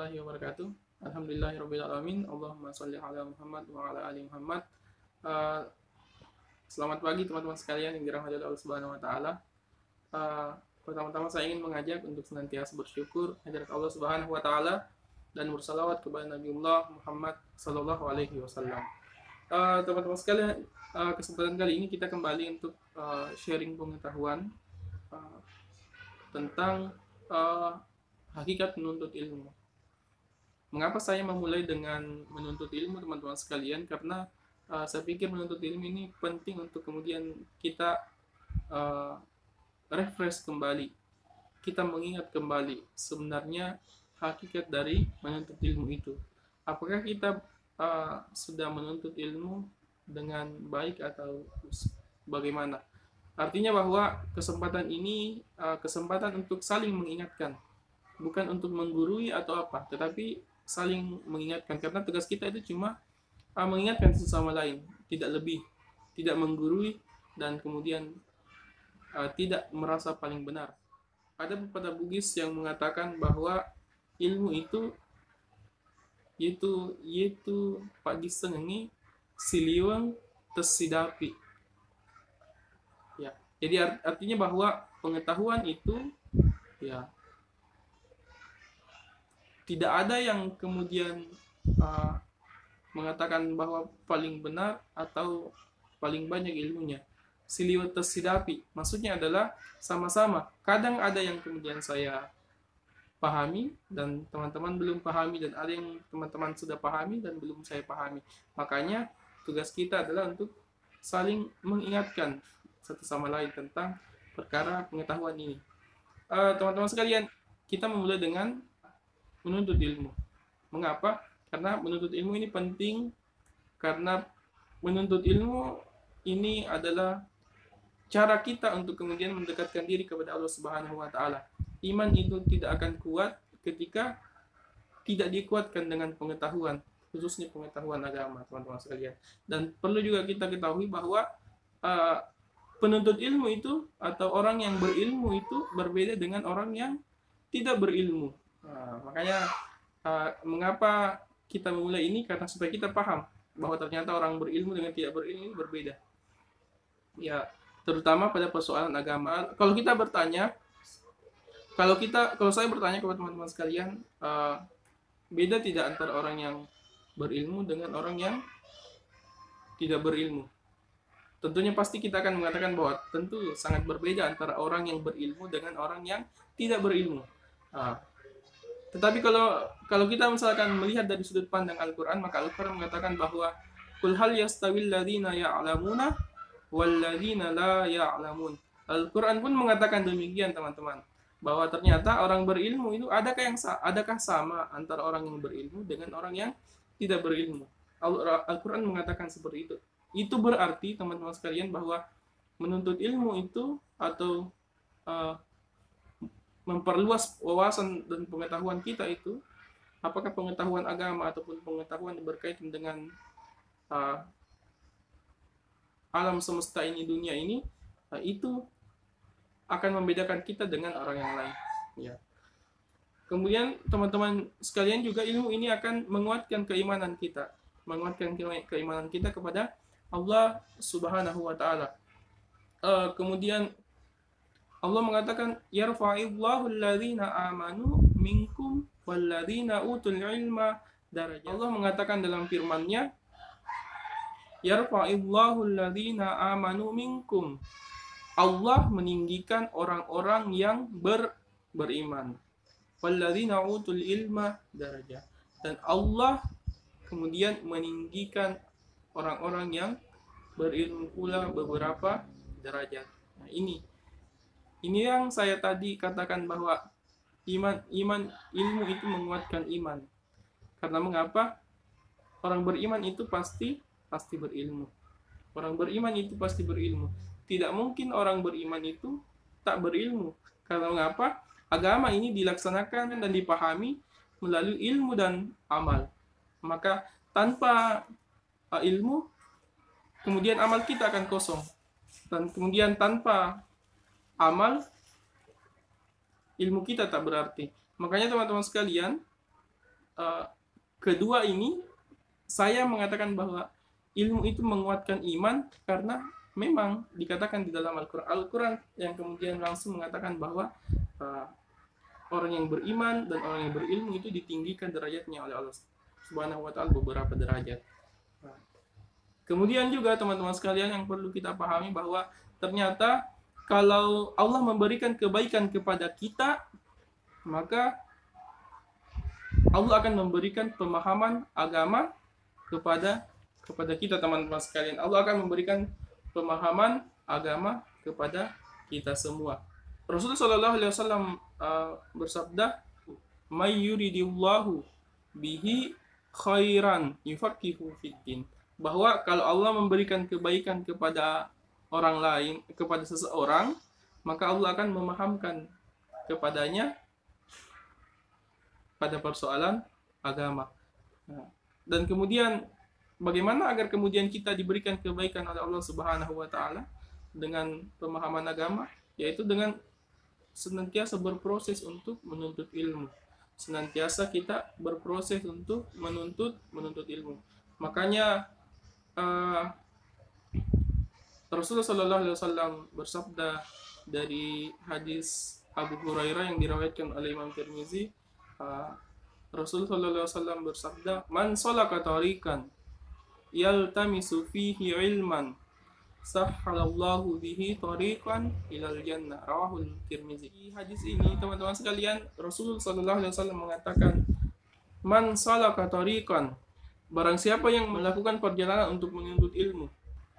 warahmatullahi wabarakatuh. Alhamdulillahirabbil alamin. Allahumma shalli ala Muhammad wa ala ali Muhammad. Eh, Selamat pagi teman-teman sekalian yang dirahmati oleh Allah Subhanahu wa taala. Pertama-tama saya ingin mengajak untuk senantiasa bersyukur hadirat Allah Subhanahu wa taala dan bersalawat kepada Nabiullah Muhammad sallallahu alaihi wasallam. Teman-teman sekalian, kesempatan kali ini kita kembali untuk sharing pengetahuan tentang hakikat menuntut ilmu. Mengapa saya memulai dengan menuntut ilmu, teman-teman sekalian? Karena saya pikir menuntut ilmu ini penting untuk kemudian kita refresh kembali, kita mengingat kembali sebenarnya hakikat dari menuntut ilmu itu. Apakah kita sudah menuntut ilmu dengan baik atau bagaimana? Artinya bahwa kesempatan ini kesempatan untuk saling mengingatkan, bukan untuk menggurui atau apa, tetapi saling mengingatkan, karena tugas kita itu cuma mengingatkan sesama lain, tidak lebih, tidak menggurui, dan kemudian tidak merasa paling benar. Ada pepatah Bugis yang mengatakan bahwa ilmu itu Pak Gisengengi siliwang tesidapi. Ya, jadi artinya bahwa pengetahuan itu ya tidak ada yang kemudian mengatakan bahwa paling benar atau paling banyak ilmunya. Siliwat tesidapi, maksudnya adalah sama-sama. Kadang ada yang kemudian saya pahami dan teman-teman belum pahami, dan ada yang teman-teman sudah pahami dan belum saya pahami. Makanya tugas kita adalah untuk saling mengingatkan satu sama lain tentang perkara pengetahuan ini. Teman-teman sekalian, kita memulai dengan menuntut ilmu. Mengapa? Karena menuntut ilmu ini penting, karena menuntut ilmu ini adalah cara kita untuk kemudian mendekatkan diri kepada Allah Subhanahu wa taala. Iman itu tidak akan kuat ketika tidak dikuatkan dengan pengetahuan, khususnya pengetahuan agama, teman-teman sekalian. Dan perlu juga kita ketahui bahwa penuntut ilmu itu atau orang yang berilmu itu berbeda dengan orang yang tidak berilmu. Makanya mengapa kita memulai ini, karena supaya kita paham bahwa ternyata orang berilmu dengan tidak berilmu berbeda. Ya, terutama pada persoalan agama. Kalau kita bertanya, kalau saya bertanya kepada teman-teman sekalian, beda tidak antara orang yang berilmu dengan orang yang tidak berilmu? Tentunya pasti kita akan mengatakan bahwa tentu sangat berbeda antara orang yang berilmu dengan orang yang tidak berilmu. Tetapi kalau kita misalkan melihat dari sudut pandang Al-Quran, maka Al-Quran mengatakan bahwa Qul hal yastawil ladzina ya'lamuna wal ladzina la ya'lamun. Al-Quran pun mengatakan demikian, teman-teman, bahwa ternyata orang berilmu itu adakah sama antara orang yang berilmu dengan orang yang tidak berilmu. Al-Quran mengatakan seperti itu. Itu berarti, teman-teman sekalian, bahwa menuntut ilmu itu atau memperluas wawasan dan pengetahuan kita itu, apakah pengetahuan agama ataupun pengetahuan yang berkaitan dengan alam semesta ini, dunia ini, itu akan membedakan kita dengan orang yang lain. Ya. Kemudian teman-teman sekalian, juga ilmu ini akan menguatkan keimanan kita, kepada Allah Subhanahu wa taala. Kemudian Allah mengatakan yarfa'illahu alladhina amanu minkum walladzina utul ilma darajat. Allah mengatakan dalam firman-Nya, yarfa'illahu alladhina amanu minkum. Allah meninggikan orang-orang yang beriman. Walladzina utul ilma darajat. Dan Allah kemudian meninggikan orang-orang yang berilmu pula beberapa derajat. Nah, ini yang saya tadi katakan bahwa ilmu itu menguatkan iman. Karena mengapa? Orang beriman itu pasti berilmu. Orang beriman itu pasti berilmu. Tidak mungkin orang beriman itu tak berilmu. Karena mengapa? Agama ini dilaksanakan dan dipahami melalui ilmu dan amal. Maka tanpa ilmu, kemudian amal kita akan kosong. Dan kemudian tanpa amal, ilmu kita tak berarti. Makanya teman-teman sekalian, uh, kedua ini saya mengatakan bahwa ilmu itu menguatkan iman karena memang dikatakan di dalam Al-Quran yang kemudian langsung mengatakan bahwa orang yang beriman dan orang yang berilmu itu ditinggikan derajatnya oleh Allah Subhanahu wa taala beberapa derajat. Kemudian juga teman-teman sekalian yang perlu kita pahami bahwa ternyata kalau Allah memberikan kebaikan kepada kita, maka Allah akan memberikan pemahaman agama kepada kita teman-teman sekalian. Allah akan memberikan pemahaman agama kepada kita semua. Rasulullah Shallallahu Alaihi Wasallam bersabda, "May yuridillahu bihi khairan yufaqihu fiddin." Bahwa kalau Allah memberikan kebaikan kepada orang lain, kepada seseorang, maka Allah akan memahamkan kepadanya pada persoalan agama. Dan kemudian bagaimana agar kemudian kita diberikan kebaikan oleh Allah Subhanahu wa taala dengan pemahaman agama, yaitu dengan senantiasa berproses untuk menuntut ilmu. Senantiasa kita berproses untuk menuntut ilmu. Makanya Rasulullah Shallallahu Alaihi Wasallam bersabda dari hadis Abu Hurairah yang diriwayatkan oleh Imam Tirmizi, Rasulullah Shallallahu Alaihi Wasallam bersabda, "Man salaka tariqan yaltamisu fihi ilman sahhalallahu bihi tariqan ilal jannah." Rawahul Tirmizi. Di hadis ini teman-teman sekalian, Rasulullah Shallallahu Alaihi Wasallam mengatakan, "Man salaka tariqan," barang siapa yang melakukan perjalanan untuk menuntut ilmu,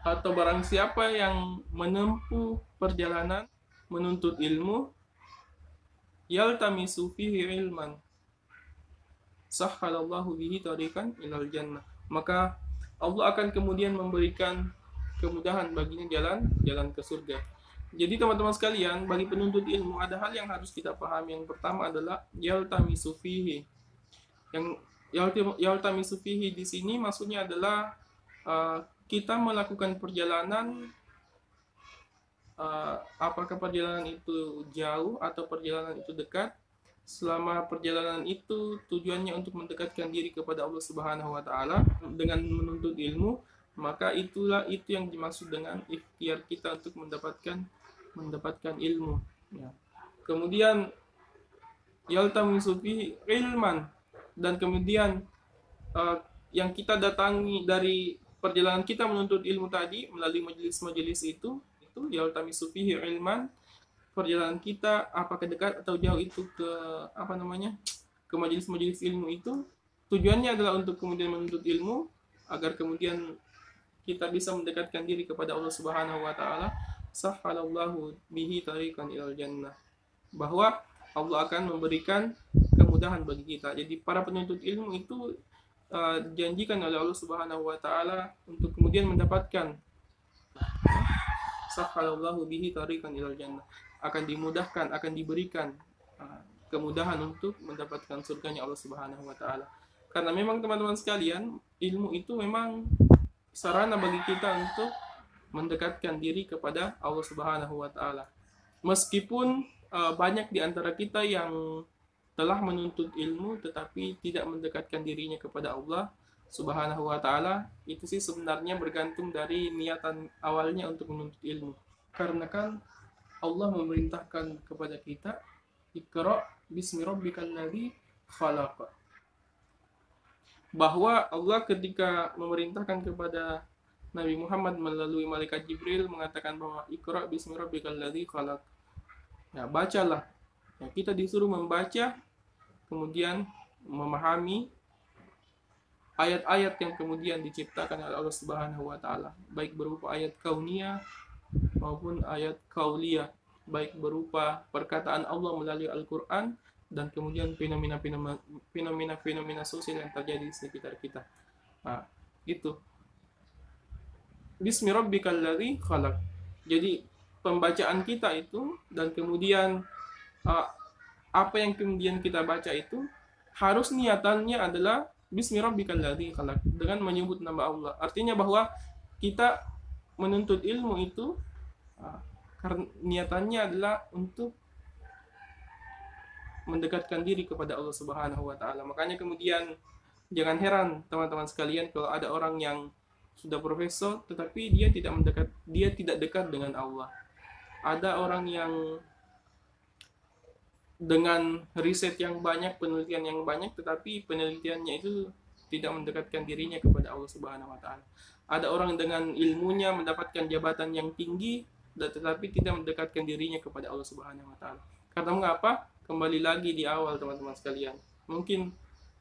atau barang siapa yang menempuh perjalanan menuntut ilmu, yaltamisu fihi ilman sahhalallahu bihi tariqan ilal jannah, maka Allah akan kemudian memberikan kemudahan baginya jalan ke surga. Jadi teman-teman sekalian, bagi penuntut ilmu ada hal yang harus kita pahami. Yang pertama adalah yaltamisu fihi. Yang yaltamisu fihi di sini maksudnya adalah kita melakukan perjalanan, apakah perjalanan itu jauh atau perjalanan itu dekat. Selama perjalanan itu tujuannya untuk mendekatkan diri kepada Allah Subhanahu wa taala dengan menuntut ilmu, maka itu yang dimaksud dengan ikhtiar kita untuk mendapatkan ilmu. Ya. Kemudian yaltamisu fihi ilman, dan kemudian yang kita datangi dari perjalanan kita menuntut ilmu tadi melalui majelis-majelis itu yaltamisu fihi ilman, perjalanan kita apakah dekat atau jauh itu ke majelis-majelis ilmu itu tujuannya adalah untuk kemudian menuntut ilmu agar kemudian kita bisa mendekatkan diri kepada Allah Subhanahu wa taala, sahhalallahu bihi tariqan ilal jannah, bahwa Allah akan memberikan kemudahan bagi kita. Jadi para penuntut ilmu itu dijanjikan oleh Allah Subhanahu wa taala untuk kemudian mendapatkan sahhalallahu bihi tariqan ilal jannah, akan dimudahkan, akan diberikan kemudahan untuk mendapatkan surganya Allah Subhanahu wa taala. Karena memang teman-teman sekalian, ilmu itu memang sarana bagi kita untuk mendekatkan diri kepada Allah Subhanahu wa taala. Meskipun banyak di antara kita yang telah menuntut ilmu tetapi tidak mendekatkan dirinya kepada Allah Subhanahu wa taala, itu sih sebenarnya bergantung dari niatan awalnya untuk menuntut ilmu. Karena kan Allah memerintahkan kepada kita, Iqra bismi rabbikal ladzi khalaq. Bahwa Allah ketika memerintahkan kepada Nabi Muhammad melalui malaikat Jibril mengatakan bahwa Iqra bismi rabbikal ladzi khalaq. Ya, bacalah. Ya, kita disuruh membaca, kemudian memahami ayat-ayat yang kemudian diciptakan oleh Allah Subhanahu wa taala, baik berupa ayat kauniyah maupun ayat kauliyah, baik berupa perkataan Allah melalui Al-Qur'an dan kemudian fenomena sosial yang terjadi di sekitar kita. Nah, itu. Bismi rabbikal ladzi khalaq. Jadi pembacaan kita itu dan kemudian apa yang kemudian kita baca itu harus niatannya adalah bismi rabbikal ladzi khalaq, dengan menyebut nama Allah. Artinya bahwa kita menuntut ilmu itu karena niatannya adalah untuk mendekatkan diri kepada Allah Subhanahu wa taala. Makanya kemudian jangan heran teman-teman sekalian kalau ada orang yang sudah profesor tetapi dia tidak dekat dengan Allah. Ada orang yang dengan riset yang banyak, penelitian yang banyak, tetapi penelitiannya itu tidak mendekatkan dirinya kepada Allah Subhanahu wa taala. Ada orang dengan ilmunya mendapatkan jabatan yang tinggi tetapi tidak mendekatkan dirinya kepada Allah Subhanahu wa taala. Karena mengapa? Kembali lagi di awal teman-teman sekalian. Mungkin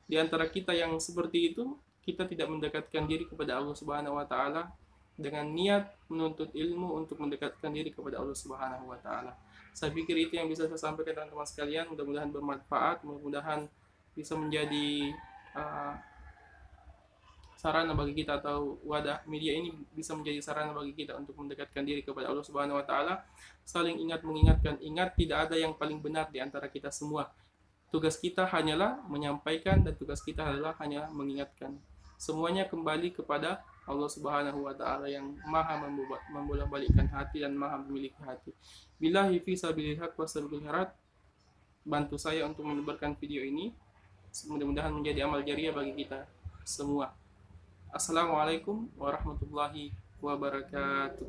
di antara kita yang seperti itu, kita tidak mendekatkan diri kepada Allah Subhanahu wa taala dengan niat menuntut ilmu untuk mendekatkan diri kepada Allah Subhanahu wa taala. Saya pikir itu yang bisa saya sampaikan teman-teman sekalian. Mudah-mudahan bermanfaat, mudah-mudahan bisa menjadi sarana bagi kita, atau wadah media ini bisa menjadi sarana bagi kita untuk mendekatkan diri kepada Allah Subhanahu wa taala. Saling ingat mengingatkan, ingat tidak ada yang paling benar di antara kita semua. Tugas kita hanyalah menyampaikan dan tugas kita adalah hanya mengingatkan. Semuanya kembali kepada Allah Subhanahu wa taala yang Maha membolak-balikkan hati dan Maha memiliki hati. Billahi fi sabilil haq wasabil harat. Bantu saya untuk menyebarkan video ini. Mudah-mudahan menjadi amal jariah bagi kita semua. Assalamualaikum warahmatullahi wabarakatuh.